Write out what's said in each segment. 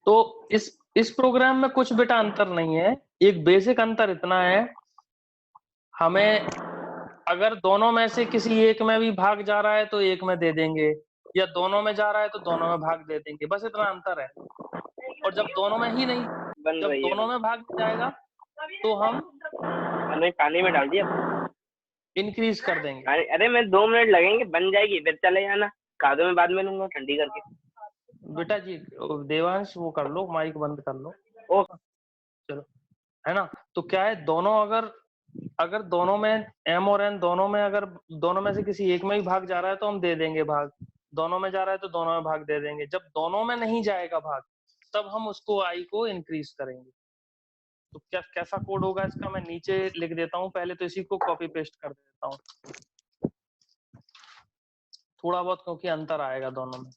तो इस प्रोग्राम में कुछ बेटा अंतर नहीं है। एक बेसिक अंतर इतना है, हमें अगर दोनों में से किसी एक में भी भाग जा रहा है तो एक में दे देंगे, या दोनों में जा रहा है तो दोनों में भाग दे देंगे, बस इतना अंतर है। और जब दोनों में ही नहीं, बन जब रही है दोनों में भाग जाएगा तो हम पानी में डाल दिया, इंक्रीज कर देंगे। अरे मैं 2 मिनट लगेंगे, बन जाएगी, फिर चले जाना, कादो में बाद में लूंगा ठंडी करके। बेटा जी देवांश वो कर लो, माइक बंद कर लो। ओ चलो, है ना। तो क्या है, दोनों अगर दोनों में एम और एन दोनों में, अगर दोनों में से किसी एक में ही भाग जा रहा है तो हम दे देंगे भाग, दोनों में जा रहा है तो दोनों में भाग दे देंगे। जब दोनों में नहीं जाएगा भाग, तब हम उसको आई को इंक्रीज करेंगे। तो क्या कैसा कोड होगा इसका, मैं नीचे लिख देता हूँ, पहले तो इसी को कॉपी पेस्ट कर देता हूँ, थोड़ा बहुत क्योंकि अंतर आएगा दोनों में।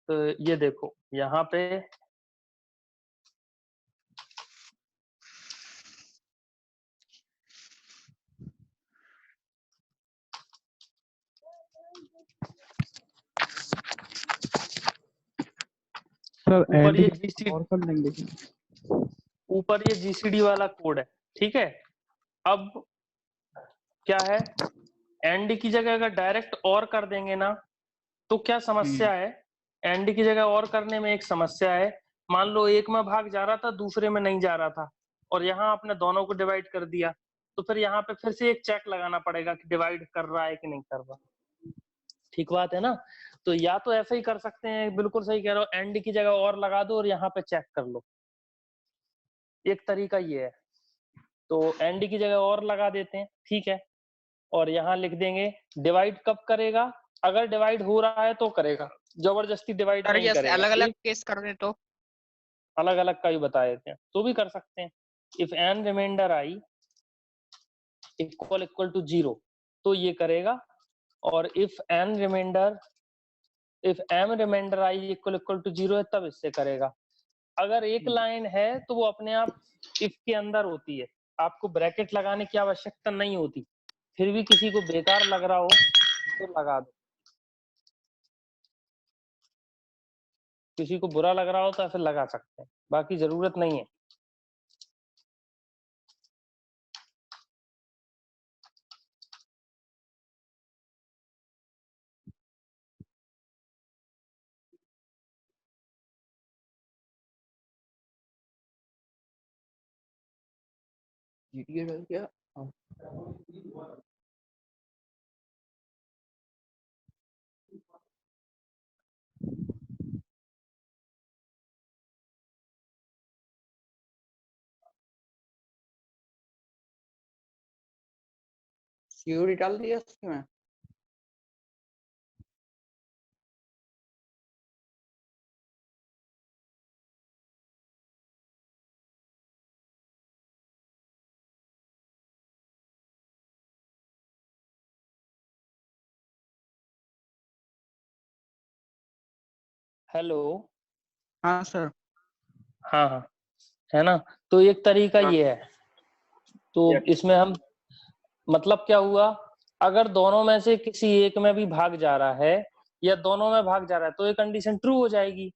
तो ये देखो यहाँ पे ऊपर ये जीसीडी, और कर लेंगे। ऊपर ये जीसीडी वाला कोड है, ठीक है। अब क्या है, एंड की जगह अगर डायरेक्ट और कर देंगे ना, तो क्या समस्या है, एंड की जगह और करने में एक समस्या है। मान लो एक में भाग जा रहा था, दूसरे में नहीं जा रहा था, और यहाँ आपने दोनों को डिवाइड कर दिया, तो फिर यहाँ पे फिर से एक चेक लगाना पड़ेगा कि डिवाइड कर रहा है कि नहीं कर रहा। ठीक बात है ना। तो या तो ऐसे ही कर सकते हैं, बिल्कुल सही कह रहे हो, एंड की जगह और लगा दो और यहाँ पे चेक कर लो, एक तरीका ये है। तो एंड की जगह और लगा देते हैं, ठीक है, और यहाँ लिख देंगे डिवाइड कब करेगा, अगर डिवाइड हो रहा है तो करेगा, जबरदस्ती डिवाइड नहीं करेगा। अलग अलग केस कर दे तो अलग अलग का ही बता देते हैं, तो भी कर सकते हैं। If n remainder i equal to 0 तो ये करेगा, और if n remainder if m remainder i equal to 0 है तब इससे करेगा। अगर एक लाइन है तो वो अपने आप इफ के अंदर होती है, आपको ब्रैकेट लगाने की आवश्यकता नहीं होती। फिर भी किसी को बेकार लग रहा हो तो लगा दो, किसी को बुरा लग रहा हो तो ऐसे लगा सकते हैं, बाकी जरूरत नहीं है। जीटीए डल गया। सीओडी डाल दिया उसमें। हेलो, हाँ सर। हाँ हाँ, है ना। तो एक तरीका ये है, तो इसमें हम मतलब क्या हुआ, अगर दोनों में से किसी एक में भी भाग जा रहा है या दोनों में भाग जा रहा है तो ये कंडीशन ट्रू हो जाएगी।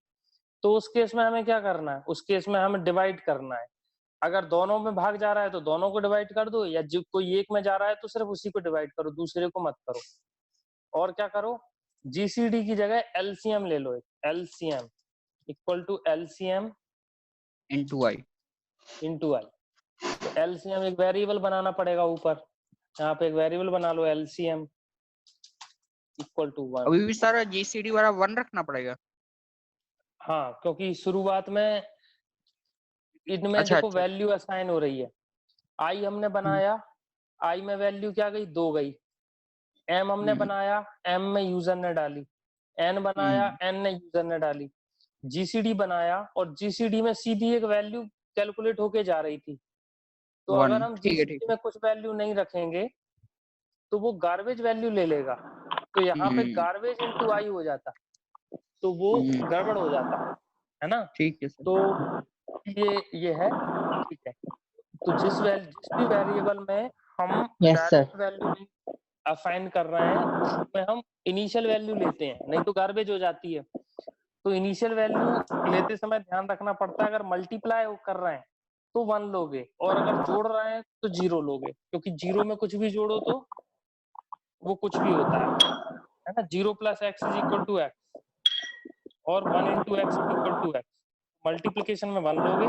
तो उस केस में हमें क्या करना है, उस केस में हमें डिवाइड करना है। अगर दोनों में भाग जा रहा है तो दोनों को डिवाइड कर दो, या जो कोई एक में जा रहा है तो सिर्फ उसी को डिवाइड करो, दूसरे को मत करो। और क्या करो, जीसीडी की जगह एलसीएम ले लो, LCM equal to LCM into I. तो एलसीएम एक वेरिएबल बनाना पड़ेगा ऊपर, यहाँ पे एक वेरिएबल बना लो एलसीएम इक्वल टू 1। अभी भी सारा जीसीडी वाला 1 रखना पड़ेगा। हाँ, क्योंकि शुरुआत में इनमें देखो वैल्यू असाइन हो रही है। आई हमने बनाया, आई में वैल्यू क्या गई, 2 गई। एम हमने बनाया, एम में यूजर ने डाली। एन बनाया, एन ने यूजर ने डाली। जीसीडी बनाया और जीसीडी में सीधी एक वैल्यू कैलकुलेट होके जा रही थी। तो अगर हम जीसीडी में कुछ वैल्यू नहीं रखेंगे तो वो गार्बेज वैल्यू ले लेगा, तो यहाँ पे गार्बेज इनटू आई हो जाता, तो वो गड़बड़ हो जाता है ना। ठीक है। तो ये है, ठीक है। तो जिस भी वेरिएबल में हम डायरेक्ट वैल्यू असाइन कर रहे हैं उसमें हम इनिशियल वैल्यू लेते हैं, नहीं तो गार्बेज हो जाती है। तो इनिशियल वैल्यू लेते समय ध्यान रखना पड़ता है, अगर मल्टीप्लाई कर रहे हैं तो 1 लोगे और अगर जोड़ रहे हैं तो 0 लोगे, क्योंकि 0 में कुछ भी जोड़ो तो वो कुछ भी होता है ना। 0 + x = x और 1 × x = x। मल्टीप्लिकेशन में 1 लोगे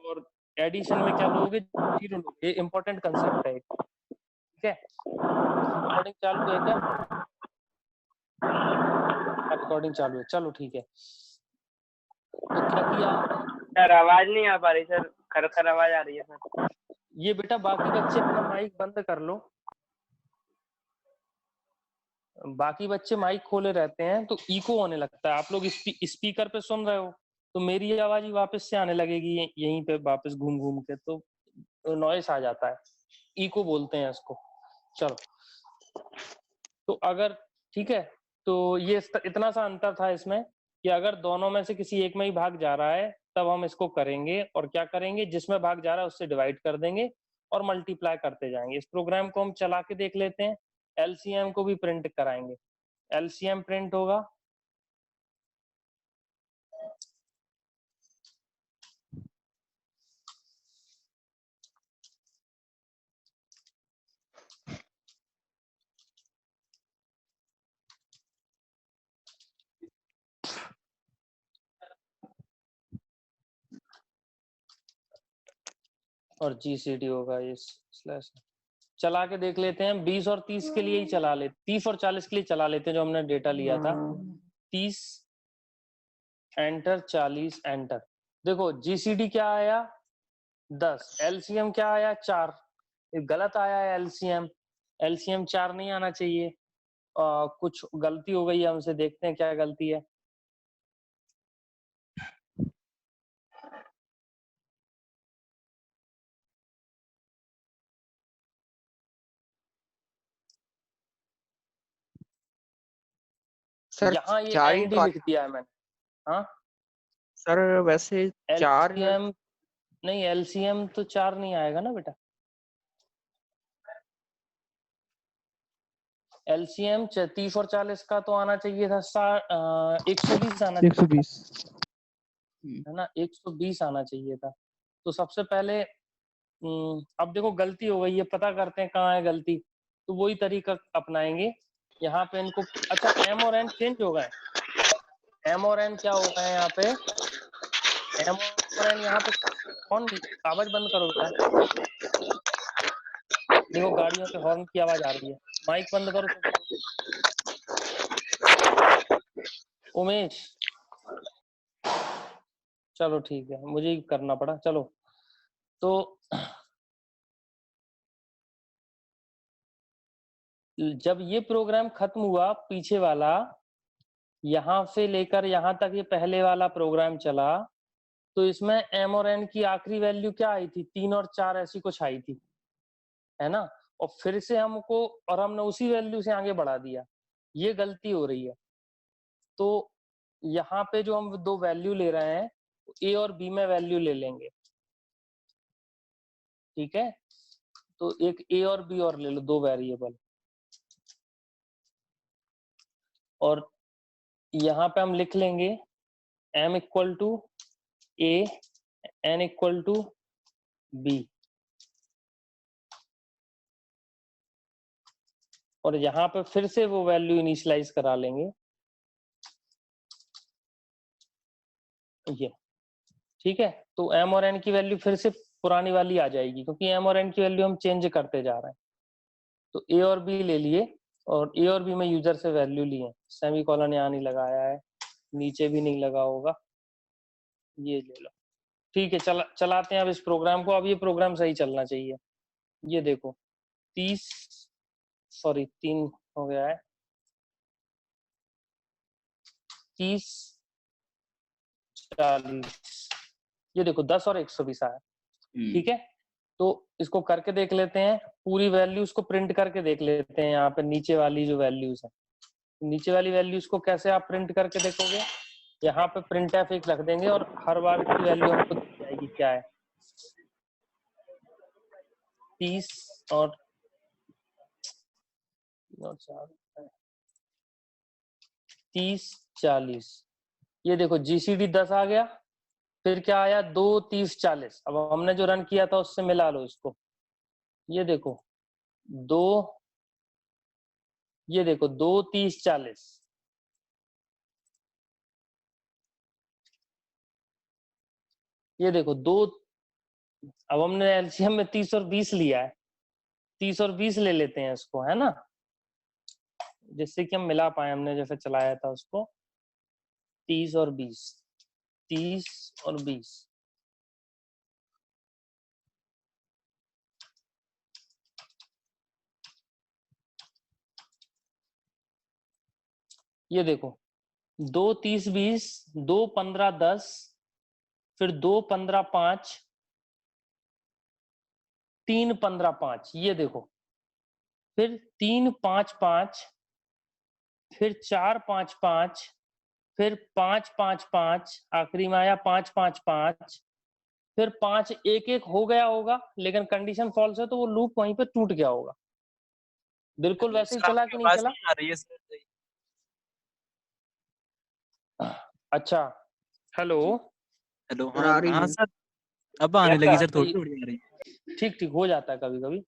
और एडिशन में क्या लोगे, 0 लोगे। ये इंपॉर्टेंट कंसेप्ट है, ठीक है। रिकॉर्डिंग चालू है क्या? रिकॉर्डिंग चालू है, चलो ठीक है। तो क्या किया आपने? सर आवाज नहीं आ पा रही सर, खर खर आवाज आ रही है सर। ये बेटा बाकी बच्चे अपना माइक बंद कर लो। बाकी बच्चे माइक खोले रहते हैं तो इको होने लगता है। आप लोग स्पीकर पे सुन रहे हो तो मेरी आवाज ही वापस से आने लगेगी यहीं पे वापस घूम घूम के, तो नॉइस आ जाता है, इको बोलते हैं इसको। चलो, तो अगर ठीक है, तो ये इतना सा अंतर था इसमें कि अगर दोनों में से किसी एक में ही भाग जा रहा है तब हम इसको करेंगे, और क्या करेंगे, जिसमें भाग जा रहा है उससे डिवाइड कर देंगे और मल्टीप्लाई करते जाएंगे। इस प्रोग्राम को हम चला के देख लेते हैं, एलसीएम को भी प्रिंट कराएंगे। एलसीएम प्रिंट होगा, और जीसीडी होगा ये स्लैश। चला के देख लेते हैं, 20 और 30 के लिए ही चला लेते, 30 और 40 के लिए चला लेते हैं जो हमने डेटा लिया था। 30 एंटर, 40 एंटर। देखो जीसीडी क्या आया 10, एलसीएम क्या आया 4। ये गलत आया है एलसीएम, एलसीएम 4 नहीं आना चाहिए। कुछ गलती हो गई है हमसे, देखते हैं क्या गलती है। सर यहाँ ये 4 ही एंड तो लिख दिया है मैंने। हाँ सर वैसे 4 एलसीएम नहीं, एलसीएम तो 4 नहीं आएगा ना बेटा। एलसीएम 30 और 40 का तो आना चाहिए था 120 आना चाहिए 120 है ना, 120 आना चाहिए था। तो सबसे पहले अब देखो गलती हो गई है, पता करते हैं कहाँ है गलती। तो वही तरीका अपनाएंगे यहाँ पे इनको। अच्छा, एम और एन चेंज हो गए। एम और एन क्या हो गए यहाँ पे, एम और एन यहाँ पे कौन, आवाज बंद करो बेटा। देखो गाड़ियों के हॉर्न की आवाज आ रही है, माइक बंद करो सब लोग। उमेश, चलो ठीक है, मुझे ही करना पड़ा। चलो, तो जब ये प्रोग्राम खत्म हुआ पीछे वाला, यहाँ से लेकर यहाँ तक ये पहले वाला प्रोग्राम चला, तो इसमें एम और एन की आखिरी वैल्यू क्या आई थी, 3 और 4 ऐसी कुछ आई थी, है ना। और फिर से हमको, और हमने उसी वैल्यू से आगे बढ़ा दिया, ये गलती हो रही है। तो यहाँ पे जो हम दो वैल्यू ले रहे हैं, ए और बी में वैल्यू ले लेंगे, ठीक है। तो एक ए और बी और ले लो, दो वेरिएबल। और यहाँ पे हम लिख लेंगे m = a, n = b। और यहाँ पे फिर से वो वैल्यू इनिशियलाइज करा लेंगे, ये ठीक है। तो m और n की वैल्यू फिर से पुरानी वाली आ जाएगी, क्योंकि m और n की वैल्यू हम चेंज करते जा रहे हैं। तो a और b ले लिए, और a और b में यूजर से वैल्यू लिए, सेमीकोलन यहाँ नहीं लगाया है, नीचे भी नहीं लगा होगा, ये ले लो, ठीक है। चलाते हैं अब इस प्रोग्राम को। अब ये प्रोग्राम सही चलना चाहिए। ये देखो 3 हो गया है, 30 40, ये देखो 10 और 120 आया, ठीक है। तो इसको करके देख लेते हैं, पूरी वैल्यूज को प्रिंट करके देख लेते हैं। यहाँ पे नीचे वाली जो वैल्यूज है, नीचे वाली वैल्यूज को कैसे आप प्रिंट करके देखोगे, यहाँ पे प्रिंट एफ एक रख देंगे और हर बार की वैल्यू हमको दिख जाएगी क्या है। 30 और 30 40, ये देखो GCD 10 आ गया, फिर क्या आया 2 30 40। अब हमने जो रन किया था उससे मिला लो इसको, ये देखो 2, ये देखो 2 30 40, ये देखो 2। अब हमने एलसीएम में 30 और 20 लिया है, 30 और 20 ले लेते हैं इसको, है ना, जिससे कि हम मिला पाए। हमने जैसे चलाया था उसको 30 और 20, 30 और 20, ये देखो 2 30 20, 2 15 10, फिर 2 15 5, 3 15 5, ये देखो, फिर 3 5 5, फिर 4 5 5, फिर 5 5 5, आखिरी में आया 5 5 5, फिर 5 1 1 हो गया होगा, लेकिन कंडीशन फॉल्स है तो वो लूप वहीं पे टूट गया होगा। बिल्कुल वैसे ही सर चला आपकी कि नहीं आवाज चला? नहीं आ रही है सर। अच्छा, हेलो। हेलो, सर हाँ आ रही हाँ है। सर, अब आने यस लगी सर। सर, थोड़ी थोड़ी आ रही है। ठीक ठीक हो जाता है कभी कभी।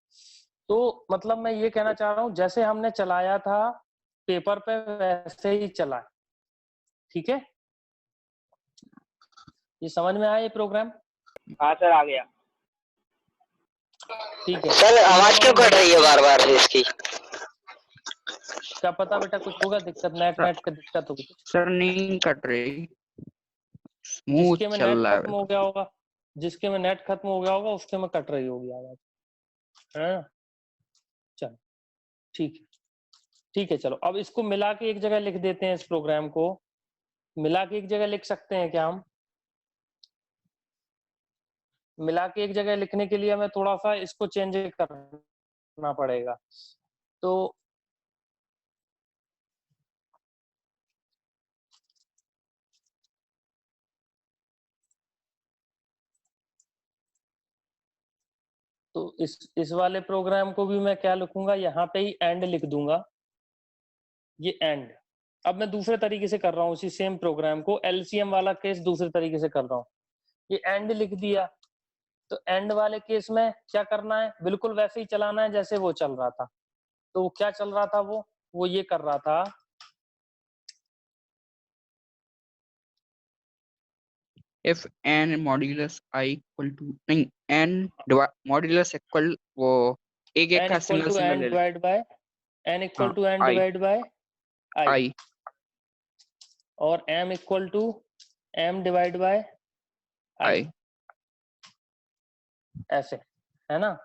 तो मतलब मैं ये कहना चाह रहा हूँ, जैसे हमने चलाया था पेपर पे वैसे ही चला है, ठीक है? ये समझ में आया ये प्रोग्राम? हाँ सर आ गया। ठीक है। सर इन आवाज दोनों क्यों को कट मिला रही है के, बार बार इसकी? क्या पता बेटा, कुछ होगा दिक्कत, नेट सर, नेट का दिक्कत होगी कुछ। सर नहीं कट रही, स्मूथ जिसके में नेट चल रहा खत्म है। हो गया होगा, जिसके में नेट खत्म हो गया होगा उसके में कट रही होगी आवाज, है ना? चलो ठीक है, ठीक है। चलो अब इसको मिला के एक जगह लिख देते हैं, इस प्रोग्राम को मिला के एक जगह लिख सकते हैं क्या हम? मिला के एक जगह लिखने के लिए हमें थोड़ा सा इसको चेंज करना पड़ेगा। तो इस वाले प्रोग्राम को भी मैं क्या लिखूंगा, यहाँ पे ही एंड लिख दूंगा, ये एंड। अब मैं दूसरे तरीके से कर रहा हूँ, उसी सेम प्रोग्राम को एलसीएम वाला केस दूसरे तरीके से कर रहा हूँ। ये एंड लिख दिया, तो एंड वाले केस में क्या करना है, बिल्कुल वैसे ही चलाना है जैसे वो चल रहा था। तो वो क्या चल रहा था, वो ये कर रहा था, if N modulus I equal to, नहीं, एन मॉड्यूलस इक्वल, वो एक एक एन का equal single to single N ले ले। डिवाइड बाय एन इक्वल हाँ, to N I divide by I, I और M equal to M divide by I, I ऐसे, है ना?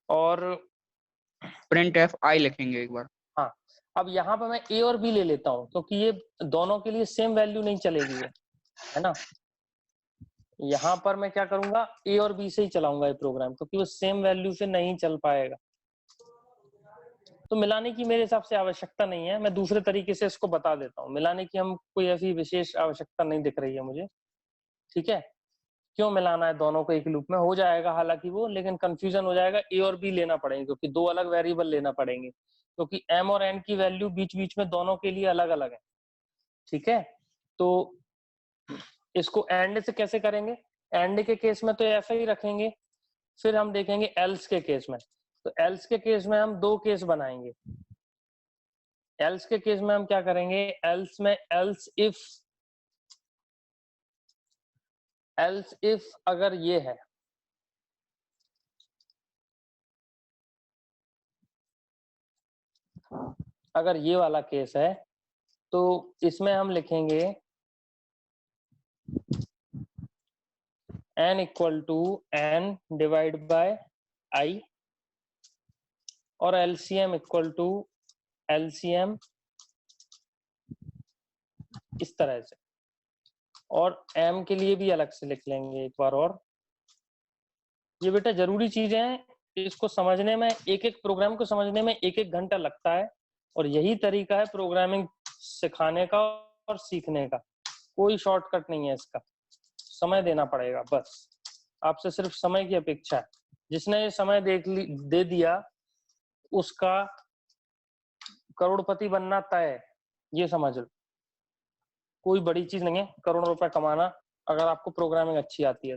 और प्रिंट एफ आई लिखेंगे एक बार। हाँ, अब यहाँ पे मैं ए और बी ले लेता हूँ, क्योंकि ये दोनों के लिए सेम वैल्यू नहीं चलेगी, ये, है ना? यहाँ पर मैं क्या करूंगा, ए और बी से ही चलाऊंगा ये प्रोग्राम, क्योंकि वो सेम वैल्यू से नहीं चल पाएगा। तो मिलाने की मेरे हिसाब से आवश्यकता नहीं है, मैं दूसरे तरीके से इसको बता देता हूँ। मिलाने की हम कोई ऐसी विशेष आवश्यकता नहीं दिख रही है मुझे, ठीक है? क्यों मिलाना है दोनों को एक लूप में, हो जाएगा हालांकि वो, लेकिन कंफ्यूजन हो जाएगा, ए और बी लेना पड़ेंगे, क्योंकि दो अलग वेरिएबल लेना पड़ेंगे, क्योंकि एम और एन की वैल्यू बीच बीच में दोनों के लिए अलग अलग है, ठीक है? तो इसको एंड से कैसे करेंगे? एंड के केस में तो ऐसा ही रखेंगे, फिर हम देखेंगे एल्स के केस में। तो एल्स के केस में हम दो केस बनाएंगे। एल्स के केस में हम क्या करेंगे, एल्स में एल्स इफ अगर ये है, अगर ये वाला केस है, तो इसमें हम लिखेंगे n equal to n divide by i, और एलसीएम इक्वल टू एलसीएम इस तरह से, और m के लिए भी अलग से लिख लेंगे एक बार। और ये बेटा जरूरी चीजें हैं, इसको समझने में, एक एक प्रोग्राम को समझने में एक एक घंटा लगता है, और यही तरीका है प्रोग्रामिंग सिखाने का और सीखने का, कोई शॉर्टकट नहीं है इसका, समय देना पड़ेगा बस। आपसे सिर्फ समय की अपेक्षा है, जिसने ये समय दे दिया उसका करोड़पति बनना तय है, ये समझ लो। कोई बड़ी चीज नहीं है करोड़ों रुपए कमाना, अगर आपको प्रोग्रामिंग अच्छी आती है।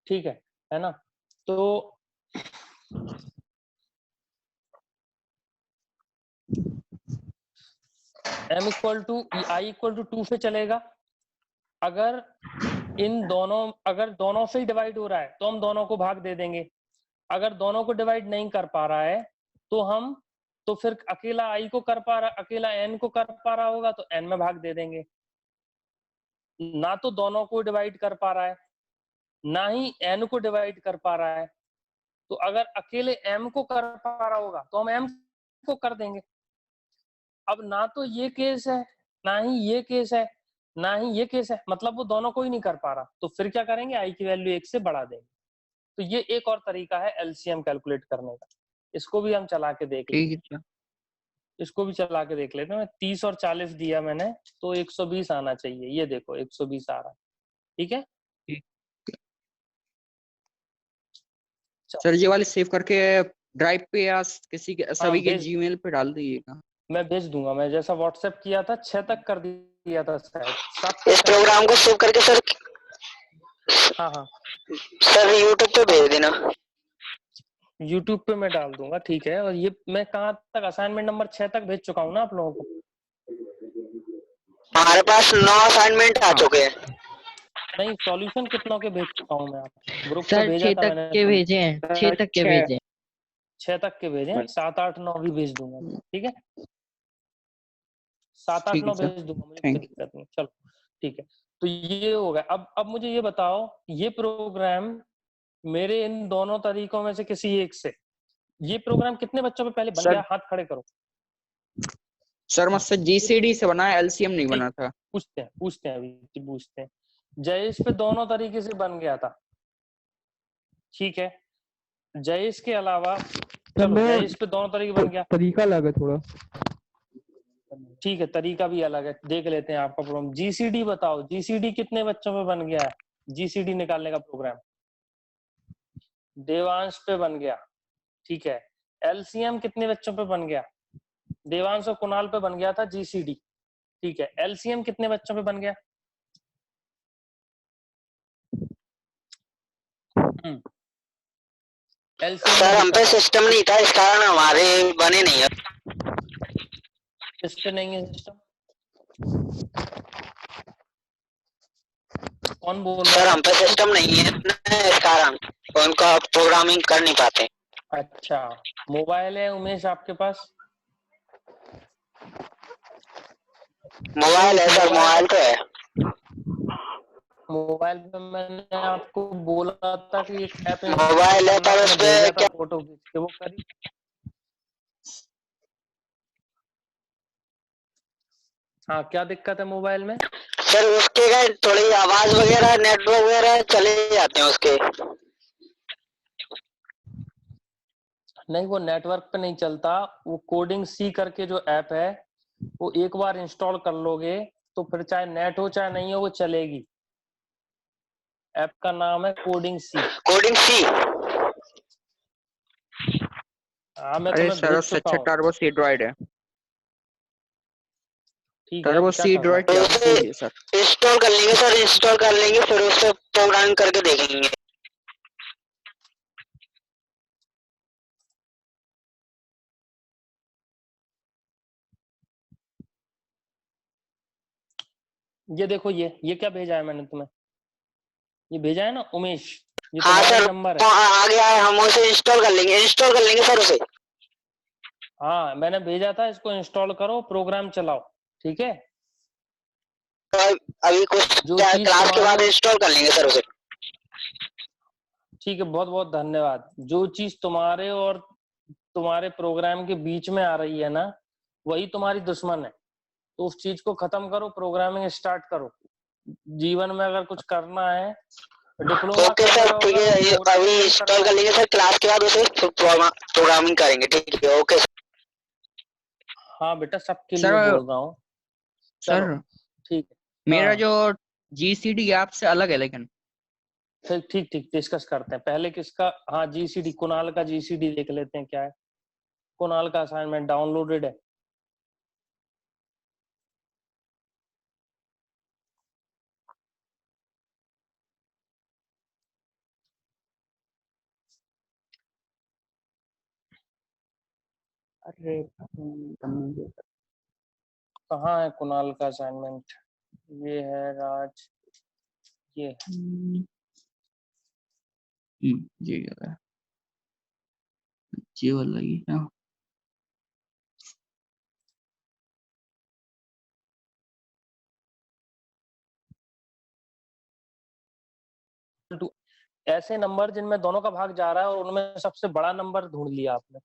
ठीक है ना? तो m equal to i equal to 2 से चलेगा। अगर इन दोनों, अगर दोनों से ही डिवाइड हो रहा है तो हम दोनों को भाग दे देंगे। अगर दोनों को डिवाइड नहीं कर पा रहा है तो फिर अकेला आई को कर पा रहा, अकेला n को कर पा रहा होगा तो n में भाग दे देंगे। ना तो दोनों को डिवाइड कर पा रहा है, ना ही n को डिवाइड कर पा रहा है, तो अगर अकेले m को कर पा रहा होगा तो हम m को कर देंगे। अब ना तो ये केस है, ना ही ये केस है, ना ही ये केस है, मतलब वो दोनों को ही नहीं कर पा रहा, तो फिर क्या करेंगे, आई की वैल्यू 1 से बढ़ा देंगे। तो ये एक और तरीका है एलसीएम कैलकुलेट करने का। इसको भी हम चला के देख लेते ठीक है। इसको भी चला के देख लेते हैं। 30 और 40 दिया मैंने, तो 120 आना चाहिए। ये देखो 120 आ रहा है। ठीक है सर ये वाले सेव करके ड्राइव पे या किसी के सभी के भेज- जीमेल पे डाल दीजिएगा। मैं भेज दूंगा। मैं जैसा व्हाट्सएप किया था 6 तक कर दिया था शायद, 7 इस तक। प्रोग्राम को सेव करके सर हाँ सर यूट्यूब पे भेज देना। यूट्यूब पे मैं डाल दूंगा। ठीक है। और ये मैं कहाँ तक, असाइनमेंट नंबर 6 तक भेज चुका हूँ ना आप लोगों को? हमारे पास 9 असाइनमेंट आ चुके हैं। नहीं, सॉल्यूशन कितनों के भेज चुका हूँ मैं आपको? ग्रुप पे सर भेजा 6 था तक मैंने। के भेजे हैं, 6 तक के भेजे हैं। 6 तक के भेजे, 7, 8, 9 भी भेज दूंगा। ठीक है, 7, 8, ठीक है 9 सर, भेज दूंगा, मुझे कोई थैंक दिक्कत नहीं। चलो ठीक है। तो ये हो गया। अब मुझे ये बताओ, ये प्रोग्राम मेरे इन दोनों तरीकों में से किसी एक से, ये प्रोग्राम कितने बच्चों पे पहले बन सर। गया? हाथ खड़े करो। सर मुझसे जीसीडी से बना है, एलसीएम नहीं बना था। पूछते हैं अभी पूछते हैं। जयेश पे दोनों तरीके से बन गया था। ठीक है, जयेश के अलावा, चलो जयेश पे दोनों तरीके बन गया। तरीका अलग है थोड़ा। ठीक है, तरीका भी अलग है, देख लेते हैं आपका प्रोग्राम। जीसीडी बताओ, जीसीडी कितने बच्चों पे बन गया है? जीसीडी निकालने का प्रोग्राम देवांश पे बन गया। ठीक है, एलसीएम कितने बच्चों पे बन गया? देवांश और कुणाल पे बन गया था जीसीडी। ठीक है, एलसीएम कितने बच्चों पे बन गया? एलसीएम सर हम पे सिस्टम नहीं था, इस कारण हमारे बने नहीं है। इस पे नहीं है सिस्टम। कौन बोल रहा सर है? हम पे सिस्टम नहीं है, इस कारण उनका प्रोग्रामिंग कर नहीं पाते। अच्छा, मोबाइल है उमेश आपके पास? मोबाइल है सर, मोबाइल तो है। मोबाइल पे मैंने आपको बोला था कि एक ऐप मोबाइल है पर उस पे क्या फोटो खींच के, वो करी? हाँ, क्या दिक्कत है मोबाइल में? सर उसके क्या थोड़ी आवाज वगैरह, नेटवर्क वगैरह चले जाते हैं उसके। नहीं, वो नेटवर्क पे नहीं चलता। वो कोडिंग सी करके जो ऐप है, वो एक बार इंस्टॉल कर लोगे तो फिर चाहे नेट हो चाहे नहीं हो वो चलेगी। ऐप का नाम है कोडिंग सी। कोडिंग सी। हाँ, मैं अरे तुम्हें सर भेज उससे चुका अच्छा हूँ। टर्बो सी ड्रॉइड है। ठीक है, टर्बो अब क्या सी करना ड्रॉइड तो क्या उसे बोलिए सर। इंस्टॉल कर लेंगे सर, इंस्टॉल कर लेंगे फिर उस पे प्रोग्राम करके देखेंगे। ये देखो, ये क्या भेजा है मैंने तुम्हें? ये भेजा है ना उमेश, ये हाँ तुम्हारा ही सर, नंबर है। आ गया है, हम उसे इंस्टॉल कर लेंगे सर उसे। हाँ, मैंने भेजा था, इसको इंस्टॉल करो, प्रोग्राम चलाओ। ठीक है, तो अभी कुछ जो चीज क्लास के बाद तुम्हारे, इंस्टॉल कर लेंगे सर उसे। ठीक है, बहुत बहुत धन्यवाद। जो चीज तुम्हारे और तुम्हारे प्रोग्राम के बीच में आ रही है ना, वही तुम्हारी दुश्मन है। तो उस चीज को खत्म करो, प्रोग्रामिंग स्टार्ट करो। जीवन में अगर कुछ करना है, डिप्लोमा ओके कर सर, रहे हो ठीक अगर, है, ये प्रोग्रामिंग अभी नहीं इंस्टॉल करना कर है। लेंगे सर, क्लास के बाद उसे प्रोग्रामिंग करेंगे। ठीक है, ओके सर। हाँ बेटा, सबके लिए सर बोल रहा हूँ। चलो सर ठीक है। मेरा हाँ, जो जीसीडी ऐप से अलग है लेकिन। ठीक ठीक ठीक, डिस्कस करते हैं। पहले किसका? हाँ, जीसीडी, कुणाल का जीसीडी देख लेते हैं क्या है। कुणाल का असाइनमेंट डाउनलोडेड है? अरे कहाँ है कुणाल का असाइनमेंट? ये है राज, ये ये है, ये वाला ही है। ऐसे नंबर जिनमें दोनों का भाग जा रहा है और उनमें सबसे बड़ा नंबर ढूंढ लिया आपने,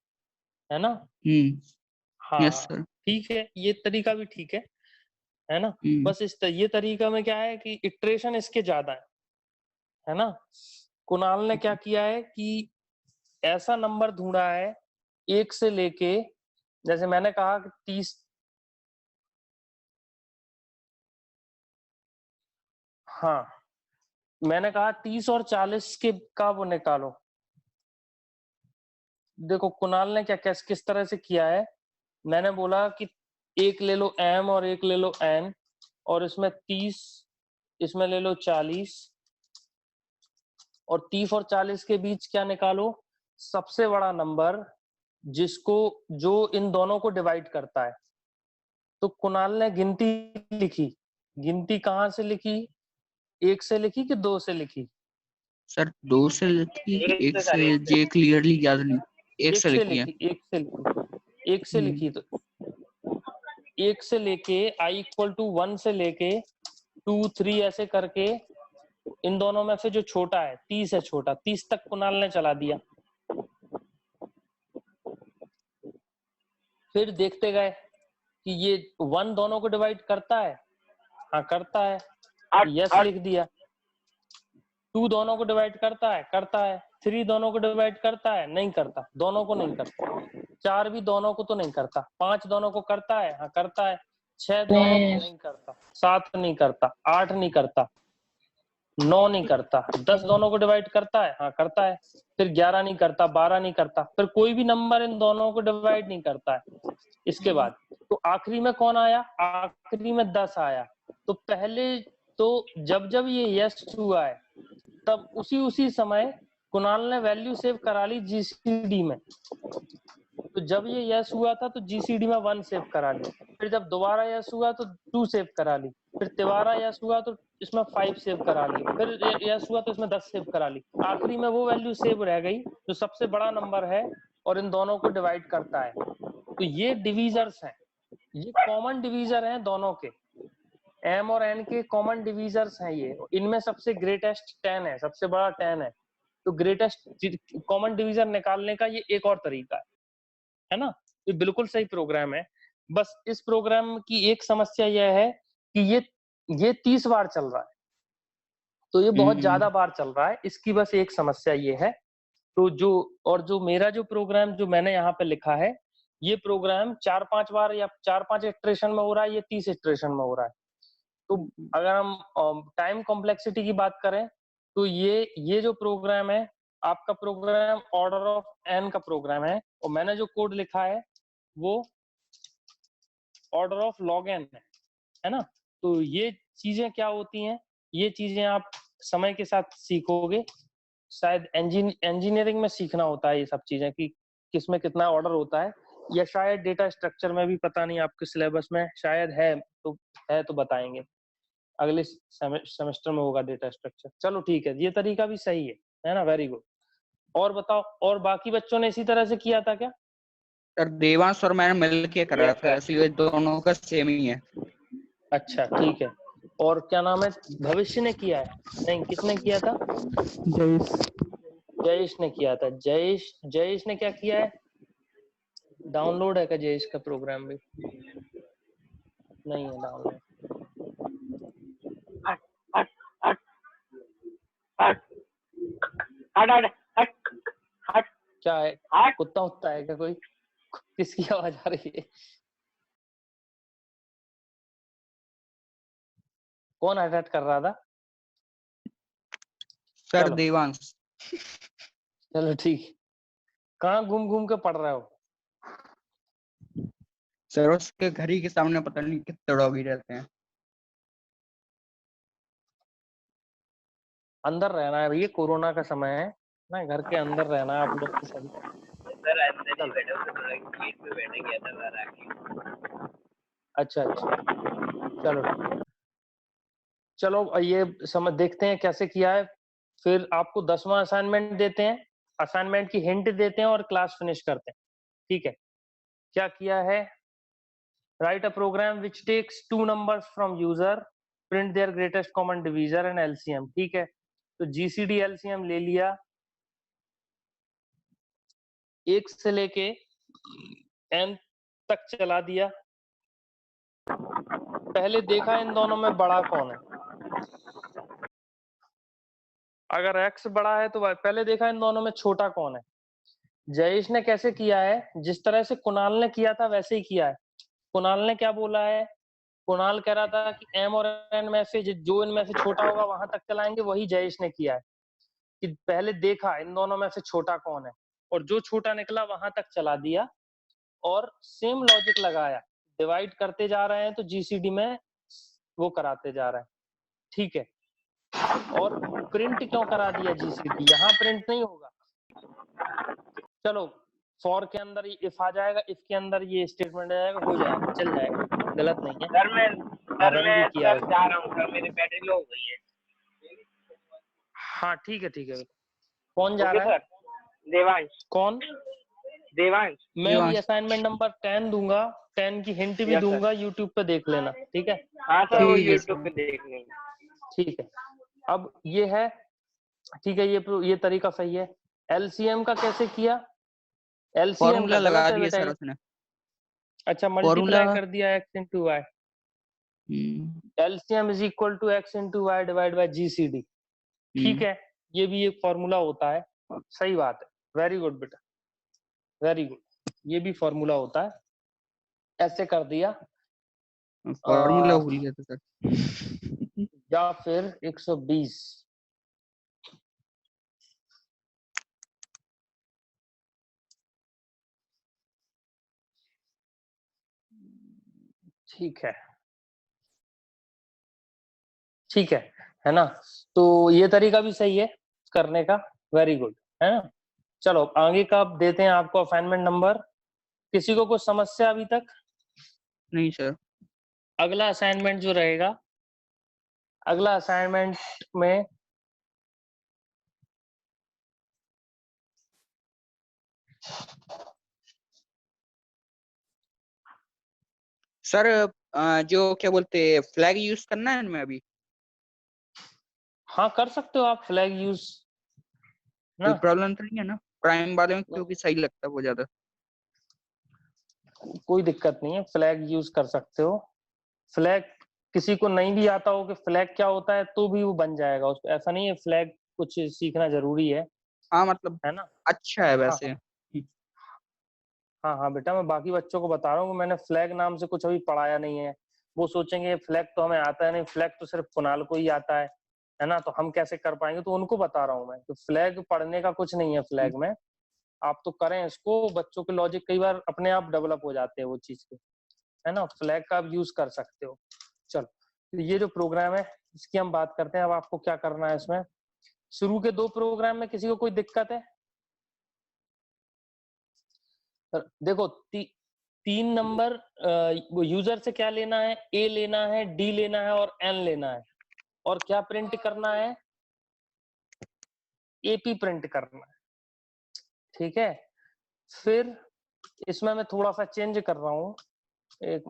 है ना? यस हाँ सर। ठीक है, ये तरीका भी ठीक है ना? बस ये तरीका में क्या है कि इटरेशन इसके ज्यादा है ना? कुणाल ने क्या किया है कि ऐसा नंबर ढूंढा है 1 से लेके, जैसे मैंने कहा कि 30, हाँ मैंने कहा 30 और 40 के का वो निकालो। देखो कुणाल ने क्या किस तरह से किया है, मैंने बोला कि एक ले लो m और एक ले लो n, और इसमें 30, इसमें ले लो 40, और 30 और 40 के बीच क्या निकालो, सबसे बड़ा नंबर जिसको, जो इन दोनों को डिवाइड करता है। तो कुणाल ने गिनती लिखी, गिनती कहाँ से लिखी, 1 से लिखी कि 2 से लिखी? सर 2 से लिखी, एक 1 से से सर, एक से। ये क्लियरली याद नहीं, 1 1 से से लिखी है। लिखी, 1 से लिखी, 1 से लिखी। तो 1 से लेके i इक्वल टू 1 से लेके 2 3 ऐसे करके इन दोनों में से जो छोटा है 30 है, छोटा 30 तक कुणाल ने चला दिया। फिर देखते गए कि ये 1 दोनों को डिवाइड करता है, हाँ करता है, यस लिख दिया। 2 दोनों को डिवाइड करता है 3 दोनों को डिवाइड करता है, नहीं करता, दोनों को नहीं करता। 4 भी दोनों को तो नहीं करता। 5 दोनों को करता है, हाँ करता है। 6 दोनों को नहीं करता, 7 नहीं करता, 8 नहीं करता, 9 नहीं करता। 10 दोनों को डिवाइड करता है, हाँ करता है। फिर 11 नहीं करता, 12 नहीं करता, फिर कोई भी नंबर इन दोनों को डिवाइड नहीं करता है। इसके बाद तो आखिरी में कौन आया, आखिरी में 10 आया। तो पहले तो जब जब ये यस हुआ है तब उसी समय कुणाल ने वैल्यू सेव करा ली जीसीडी में। तो जब ये यस हुआ था तो जीसीडी में 1 सेव करा ली, फिर जब दोबारा यस हुआ तो 2 सेव करा ली, फिर तिबारा यस हुआ तो इसमें 5 सेव करा ली, फिर यस हुआ तो इसमें 10 सेव करा ली। आखिरी में वो वैल्यू सेव रह गई जो सबसे बड़ा नंबर है और इन दोनों को डिवाइड करता है। तो ये डिवीजर्स हैं, ये कॉमन डिवीजर हैं दोनों के, m और n के कॉमन डिवीजर्स हैं ये। इनमें सबसे ग्रेटेस्ट 10 है, सबसे बड़ा 10 है। तो ग्रेटेस्ट कॉमन डिवीजर निकालने का ये एक और तरीका है ना? ये बिल्कुल सही प्रोग्राम है। बस इस प्रोग्राम की एक समस्या यह है कि ये 30 बार चल रहा है, तो ये बहुत ज्यादा बार चल रहा है, इसकी बस एक समस्या ये है। तो जो मेरा जो प्रोग्राम जो मैंने यहाँ पे लिखा है, ये प्रोग्राम 4-5 बार या 4-5 इटरेशन में हो रहा है, ये 30 इटरेशन में हो रहा है। तो अगर हम टाइम कॉम्प्लेक्सिटी की बात करें तो ये जो प्रोग्राम है, आपका प्रोग्राम ऑर्डर ऑफ n का प्रोग्राम है, और मैंने जो कोड लिखा है वो ऑर्डर ऑफ log n है ना? तो ये चीजें क्या होती हैं, ये चीजें आप समय के साथ सीखोगे। शायद इंजीनियरिंग में सीखना होता है ये सब चीजें कि किसमें कितना ऑर्डर होता है, या शायद डेटा स्ट्रक्चर में भी, पता नहीं आपके सिलेबस में शायद है तो बताएंगे। अगले सेमेस्टर में होगा डेटा स्ट्रक्चर। चलो ठीक है, ये तरीका भी सही है ना? Very good. और बताओ, और बाकी बच्चों ने इसी तरह से किया था क्या? सर देवांश और मैंने मिल के करा यस था, सर। इसलिए दोनों का सेम ही है। अच्छा ठीक है। और क्या नाम है, भविष्य ने किया है? नहीं, किसने किया था? जयेश ने किया था। जयेश ने क्या किया है? डाउनलोड है क्या जयेश का प्रोग्राम भी? नहीं है डाउनलोड। हट हट हट हट हट हट हट हट क्या है, हट। कुत्ता उत्ता है क्या कोई? किसकी आवाज आ रही है? कौन हट कर रहा था? सर चलो देवांश। चलो ठीक। कहाँ घूम घूम के पढ़ रहे हो? सर उसके घर ही के सामने पता नहीं कितने डॉगी रहते हैं। अंदर रहना है, ये कोरोना का समय है ना, घर के अंदर रहना है आप लोग को सभी। सर अंदर ही बैठे हो, थोड़ा गेट पे बैठे गया था घर आके। अच्छा अच्छा, चलो चलो ये समझ देखते हैं कैसे किया है। फिर आपको 10वां असाइनमेंट देते हैं, असाइनमेंट की हिंट देते हैं और क्लास फिनिश करते हैं। ठीक है, क्या किया है? Right a program which takes 2 numbers from user, print their greatest common divisor and LCM. ठीक है, तो जीसीडी एलसीएम ले लिया, 1 से लेके n तक चला दिया। पहले देखा इन दोनों में बड़ा कौन है। अगर x बड़ा है तो पहले देखा इन दोनों में छोटा कौन है। जयेश ने कैसे किया है? जिस तरह से कुणाल ने किया था वैसे ही किया है। कुणाल ने क्या बोला है? कुणाल कह रहा था कि m और n में से जो इनमें से छोटा होगा वहां तक चलाएंगे, वही जयेश ने किया है कि पहले देखा इन दोनों में से छोटा कौन है और जो छोटा निकला वहां तक चला दिया और सेम लॉजिक लगाया। डिवाइड करते जा रहे हैं तो जीसीडी में वो कराते जा रहे हैं। ठीक है, और प्रिंट क्यों करा दिया जीसीडी? यहाँ प्रिंट नहीं होगा। चलो फॉर के अंदर इफ आ जाएगा, इफ के अंदर ये स्टेटमेंट आ जाएगा, हो जाएगा, चल जाएगा, गलत नहीं है। सर मैं रन भी किया है। जा रहा हूँ सर, मेरी बैटरी लो हो गई है। हाँ ठीक है ठीक है। कौन जा ओके रहा है? सर, देवांश। कौन? देवांश। मैं भी असाइनमेंट नंबर 10 दूंगा, 10 की हिंट भी यस सर। दूंगा, यूट्यूब पे देख लेना। ठीक है, हाँ सर, वो ठीक है यूट्यूब सर। पे देख लेंगे। ठीक है। अब ये है, ठीक है, ये तरीका सही है। एलसीएम का कैसे किया? एलसीएम का फॉर्मूला लगा गलत है दिया बेटा सर ये। उसने। अच्छा, फॉर्मूला मल्टीप्लाई कर दिया x into y. LCM is equal to x into y divide by GCD. ठीक है, ये भी एक फॉर्मूला होता है। सही बात है, वेरी गुड बेटा, वेरी गुड, ये भी फॉर्मूला होता है। ऐसे कर दिया। फॉर्मूला भूल गया था सर। या फिर 120। ठीक है, ठीक है ना? तो ये तरीका भी सही है करने का, वेरी गुड, है ना? चलो आगे का देते हैं आपको असाइनमेंट नंबर। किसी को कुछ समस्या अभी तक? नहीं सर। अगला असाइनमेंट जो रहेगा, अगला असाइनमेंट में सर जो क्या बोलते हैं, फ्लैग यूज करना है इनमें अभी? हाँ कर सकते हो आप फ्लैग यूज ना, कोई प्रॉब्लम तो नहीं है ना प्राइम वाले में? क्योंकि सही लगता है वो ज्यादा। कोई दिक्कत नहीं है, फ्लैग यूज कर सकते हो। फ्लैग किसी को नहीं भी आता हो कि फ्लैग क्या होता है तो भी वो बन जाएगा उसको, ऐसा नहीं है फ्लैग कुछ सीखना जरूरी हाँ मतलब है ना? अच्छा है हाँ वैसे। हाँ हाँ बेटा, मैं बाकी बच्चों को बता रहा हूँ, मैंने फ्लैग नाम से कुछ अभी पढ़ाया नहीं है। वो सोचेंगे फ्लैग तो हमें आता है नहीं, फ्लैग तो सिर्फ कुणाल को ही आता है ना, तो हम कैसे कर पाएंगे? तो उनको बता रहा हूँ मैं कि फ्लैग पढ़ने का कुछ नहीं है फ्लैग में। आप तो करें इसको, बच्चों के लॉजिक कई बार अपने आप डेवलप हो जाते हैं वो चीज के, है ना? फ्लैग का आप यूज कर सकते हो। चलो, तो ये जो प्रोग्राम है इसकी हम बात करते हैं। अब आपको क्या करना है इसमें? शुरू के 2 प्रोग्राम में किसी को कोई दिक्कत है? देखो 3 नंबर यूजर से क्या लेना है? ए लेना है, डी लेना है और एन लेना है, और क्या प्रिंट करना है? एपी प्रिंट करना है। ठीक है, फिर इसमें मैं थोड़ा सा चेंज कर रहा हूँ, एक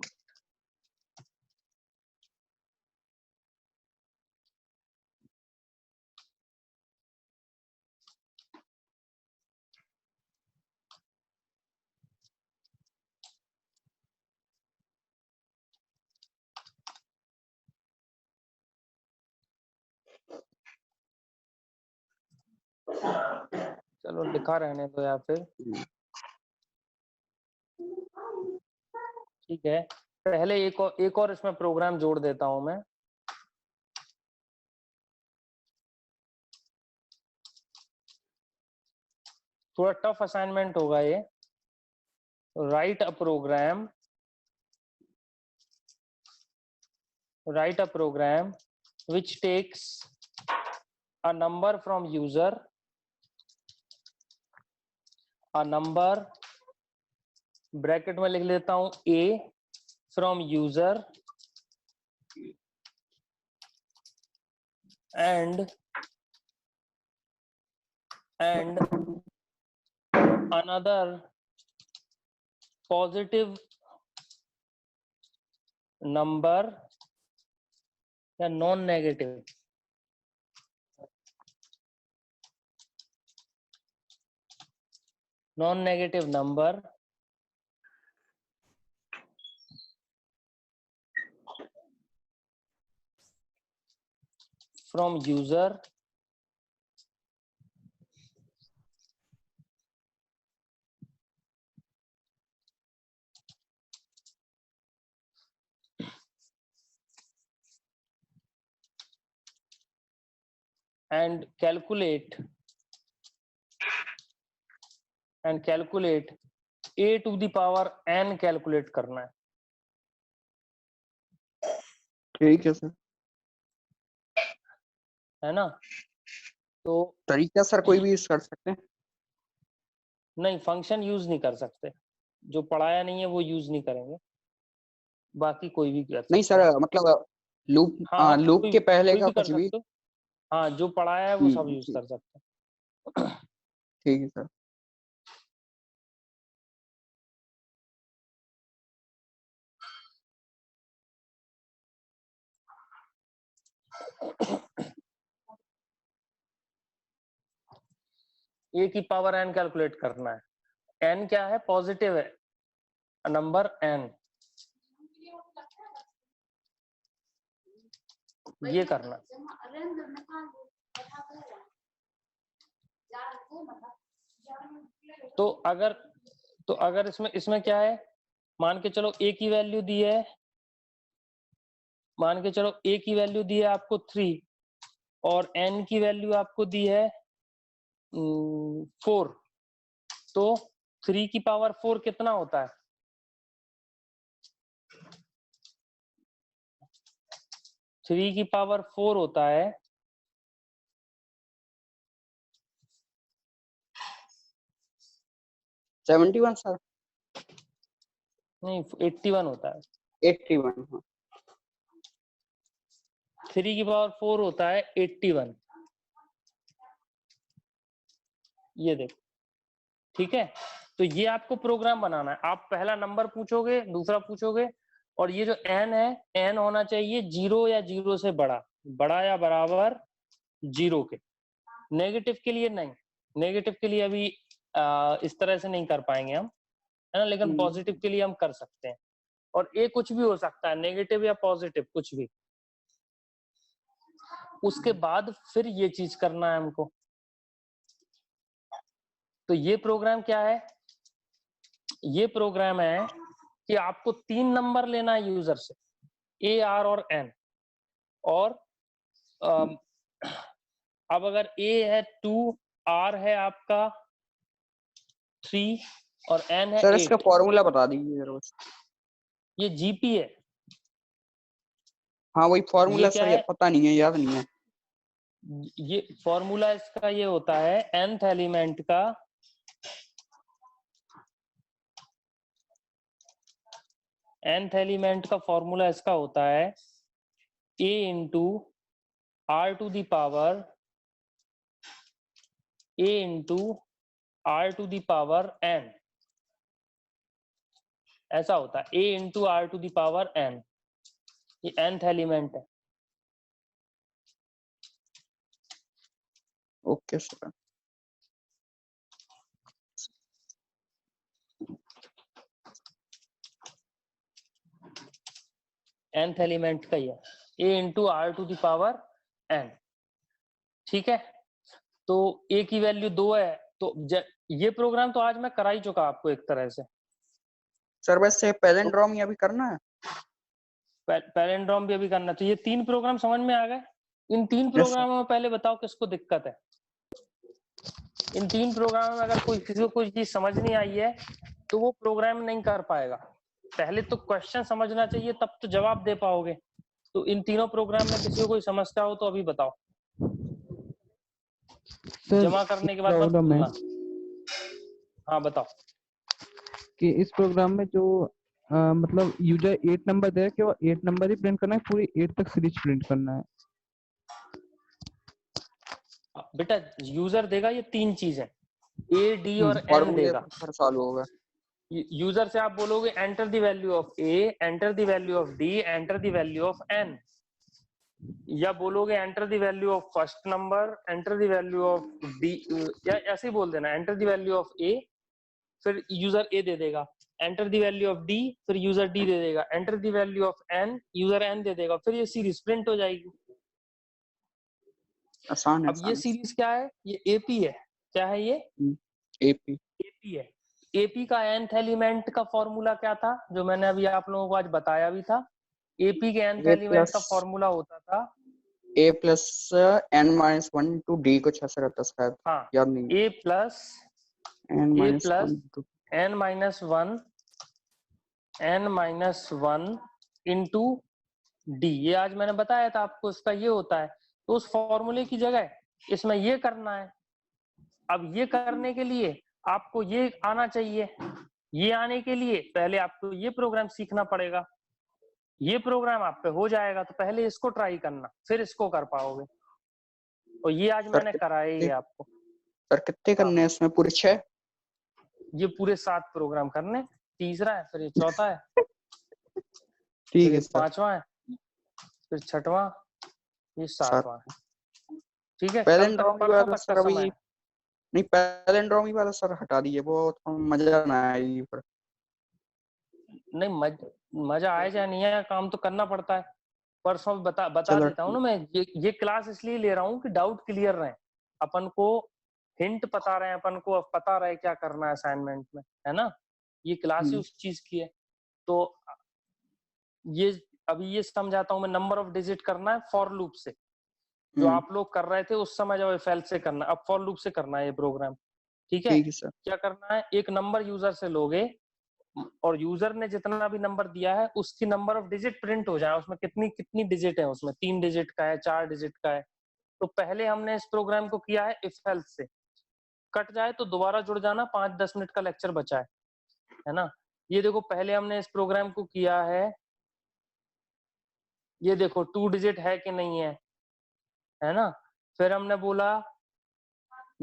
चलो लिखा रहने दो या फिर, ठीक है। पहले एक और इसमें प्रोग्राम जोड़ देता हूं मैं। थोड़ा टफ असाइनमेंट होगा ये। Write a program which takes a number from user a number, bracket में लिख लेता हूं A from user and another positive number या non negative number from user and calculate a to the power n calculate करना है। ठीक है sir. है ना? तो तरीका सर कोई भी यूज कर सकते हैं? नहीं, फंक्शन यूज नहीं कर सकते, जो पढ़ाया नहीं है वो यूज नहीं करेंगे, बाकी कोई भी कर नहीं सकते सर, हैं। मतलब लूप हाँ लूप कोई के पहले कोई का भी कर कुछ भी। सकते हो। हाँ, जो पढ़ाया है वो सब यूज कर सकते हैं। ठीक है सर। ए की पावर एन कैलकुलेट करना है। एन क्या है? पॉजिटिव है, नंबर एन, ये करना। तो अगर इसमें क्या है, मान के चलो ए की वैल्यू दी है, मान के चलो ए की वैल्यू दी है आपको 3 और एन की वैल्यू आपको दी है 4, तो 3 की पावर 4 कितना होता है? 3 की पावर 4 होता है 71 सर। नहीं, 81 होता है। 81 हाँ। 3 की पावर 4 होता है 81, ये देखो। ठीक है, तो ये आपको प्रोग्राम बनाना है। आप पहला नंबर पूछोगे, दूसरा पूछोगे, और ये जो n है, n होना चाहिए 0 या 0 से बड़ा या बराबर 0 के। नेगेटिव के लिए नहीं, नेगेटिव के लिए अभी इस तरह से नहीं कर पाएंगे हम, है ना, लेकिन पॉजिटिव के लिए हम कर सकते हैं। और ए कुछ भी हो सकता है, नेगेटिव या पॉजिटिव कुछ भी। उसके बाद फिर ये चीज करना है हमको। तो ये प्रोग्राम क्या है? ये प्रोग्राम है कि आपको 3 नंबर लेना है यूजर से, ए, आर और एन। और अब अगर ए है 2, आर है आपका 3 और एन है सर 8। इसका फॉर्मूला बता दीजिए जरा बस। ये जीपी है। हाँ वही फॉर्मूला क्या सर, है? ये पता नहीं है, याद नहीं है। ये फॉर्मूला इसका ये होता है, nth एलिमेंट का फॉर्मूला इसका होता है a into r to the power n, ऐसा होता है, a into r to the power n। ये nth एलिमेंट है। Okay sir. nth एलिमेंट का ही है, a into r to the power n। ठीक है, तो a की वैल्यू 2 है, तो ये प्रोग्राम तो आज मैं करा ही चुका आपको एक तरह से। सर वैसे पैलिंड्रोम ये भी करना है? पैलिंड्रोम भी अभी करना। तो ये 3 प्रोग्राम समझ में आ गए। इन 3 प्रोग्रामों में पहले बताओ किसको दिक्कत है। इन 3 प्रोग्रामों में अगर किसी को कोई चीज समझ नहीं आई है तो वो प्रोग्राम नहीं कर पाएगा। पहले तो क्वेश्चन समझना चाहिए, तब तो जवाब दे पाओगे। तो इन तीनों प्रोग्राम में किसी को कोई समस्या हो तो अभी बताओ। सर जमा करने के बाद मत प्रॉब्लम है। भूलना। हाँ बताओ। कि इस प्रोग्राम में जो मतलब यूजर 8 नंबर दे कि वो 8 नंबर ही प्रिंट करना है, पूरी 8 तक सीरीज प्रिंट करना है? बेटा यूजर देगा ये 3 चीजें, ए डी और एन फॉर्मूले देगा। पर चालू होगा। यूजर से आप बोलोगे enter the value of A, enter the value of D, enter the value of N, या बोलोगे enter the value of first number, enter the value of D, या ऐसे ही बोल देना enter the value of A, फिर user A दे देगा, enter the value of D, फिर यूजर डी दे देगा, enter the value of N, user N दे देगा, फिर ये सीरीज प्रिंट हो जाएगी। आसान है। अब ये सीरीज क्या है? ये एपी है। क्या है ये? एपी। एपी है। एपी का nth एलिमेंट का फॉर्मूला क्या था, जो मैंने अभी आप लोगों को आज बताया भी था? एपी के nth एलिमेंट का फॉर्मूला होता था a plus n-1 to d कुछ ऐसा रहता शायद। हाँ, याद नहीं। a plus n-1 into D. ये आज मैंने बताया था आपको, इसका ये होता है। तो उस फॉर्मूले की जगह इसमें ये करना है। अब ये करने के लिए आपको ये आना चाहिए। ये आने के लिए पहले आपको ये प्रोग्राम सीखना पड़ेगा। ये प्रोग्राम आप पे हो जाएगा तो पहले इसको ट्राई करना, फिर इसको कर पाओगे। और ये आज मैंने कराया ही है आपको। सर कितने करने हैं इसमें? पूरे 6? ये पूरे 7 प्रोग्राम करने, तीसरा है, फिर ये चौथा है, ठीक फिर है ये सर। 5वां है, फिर 6वां, ये 7वां है। ठीक है, पहले कल तक ड्राइंग परसों वाला तक सर का अभी समय है। नहीं, पहले ड्राइंग वाला सर हटा दिए, वो थोड़ा मजा ना आएगी पर। नहीं मजा आए या नहीं आए, काम तो करना पड़ता है। परसों बता चलो देता हूँ ना मैं। ये क्लास इसलिए ले रहा हूँ कि डाउट क्लियर रहे, अपन को हिंट पता रहे, अपन को अब पता रहे क्या करना है असाइनमेंट में, है ना। ये क्लास ही उस चीज की है। तो ये अभी ये समझाता हूँ मैं। नंबर ऑफ डिजिट करना है फॉर लूप से, जो आप लोग कर रहे थे उस समय जब इफ एल्स से करना, अब फॉर लूप से करना है ये प्रोग्राम। ठीक है सर। क्या करना है? एक नंबर यूजर से लोगे और यूजर ने जितना भी नंबर दिया है उसकी नंबर ऑफ डिजिट प्रिंट हो जाए। उसमें कितनी कितनी डिजिट है, उसमें 3 डिजिट का है, 4 डिजिट का है। तो पहले हमने इस प्रोग्राम को किया है इफ एल्स से। कट जाए तो दोबारा जुड़ जाना, 5-10 मिनट का लेक्चर बचा है ना। ये देखो पहले हमने इस प्रोग्राम को किया है, ये देखो 2 डिजिट है कि नहीं है ना। फिर हमने बोला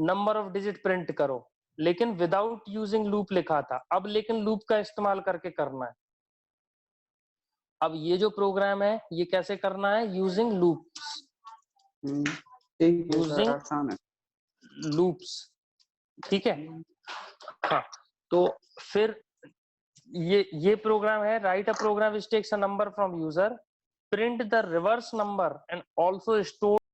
नंबर ऑफ डिजिट प्रिंट करो, लेकिन विदाउट यूजिंग लूप लिखा था। अब लेकिन लूप का इस्तेमाल करके करना है। अब ये जो प्रोग्राम है ये कैसे करना है? Using loops. यूजिंग आसान है। लूप्स, ठीक है। हाँ, तो फिर ये प्रोग्राम है right a program which takes a number from user, print the reverse number and also store